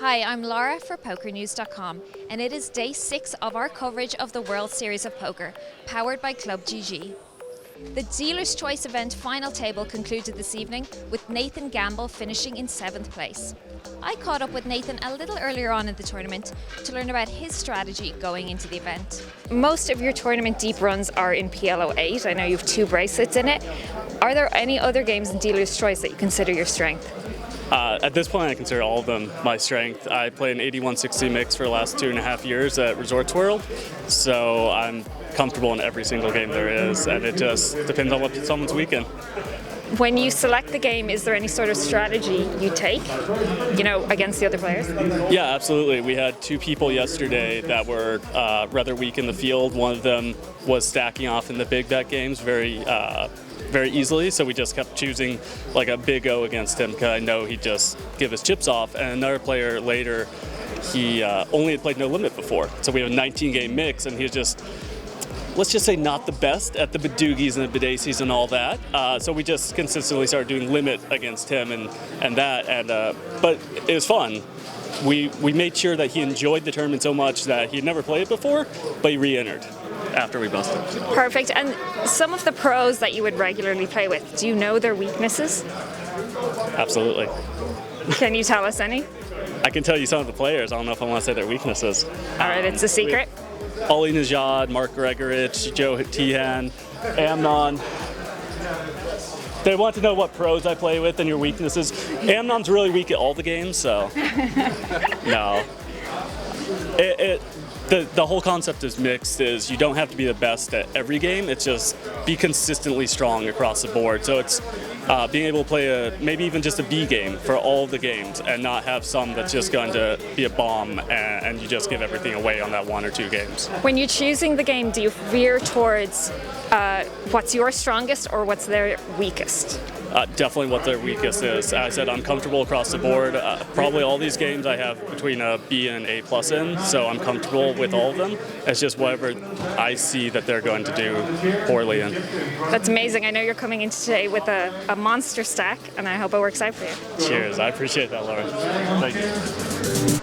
Hi, I'm Lára for PokerNews.com, and it is day 6 of our coverage of the World Series of Poker, powered by Club GG. The Dealer's Choice event final table concluded this evening, with Nathan Gamble finishing in 7th place. I caught up with Nathan a little earlier on in the tournament to learn about his strategy going into the event. Most of your tournament deep runs are in PLO 8. I know you have 2 bracelets in it. Are there any other games in Dealer's Choice that you consider your strength? At this point, I consider all of them my strength. I play an 81-60 mix for the last 2.5 years at Resorts World, so I'm comfortable in every single game there is, and it just depends on what someone's weekend. When you select the game, is there any sort of strategy you take, against the other players? Yeah, absolutely. We had 2 people yesterday that were rather weak in the field. One of them was stacking off in the big bet games very easily, so we just kept choosing like a big O against him because I know he'd just give his chips off. And another player later, he only had played no limit before, so we have a 19-game mix, and he was just, let's just say, not the best at the Badoogies and the Bidaces and all that. So we just consistently started doing limit against him but it was fun. We made sure that he enjoyed the tournament so much that he'd never played it before, but he re-entered after we busted. Perfect. And some of the pros that you would regularly play with, do you know their weaknesses? Absolutely. Can you tell us any? I can tell you some of the players. I don't know if I want to say their weaknesses. All right, it's a secret. Ali Najad, Mark Gregorich, Joe Tihan, Amnon. They want to know what pros I play with and your weaknesses. Amnon's really weak at all the games, so no. The whole concept is mixed, is you don't have to be the best at every game, it's just be consistently strong across the board. So it's being able to play maybe even just a B game for all the games and not have some that's just going to be a bomb and you just give everything away on that 1 or 2 games. When you're choosing the game, do you veer towards what's your strongest or what's their weakest? Definitely what their weakest is. As I said, I'm comfortable across the board. Probably all these games I have between a B and an A+ in, so I'm comfortable with all of them. It's just whatever I see that they're going to do poorly in. That's amazing. I know you're coming in today with a monster stack, and I hope it works out for you. Cheers. I appreciate that, Laura. Thank you.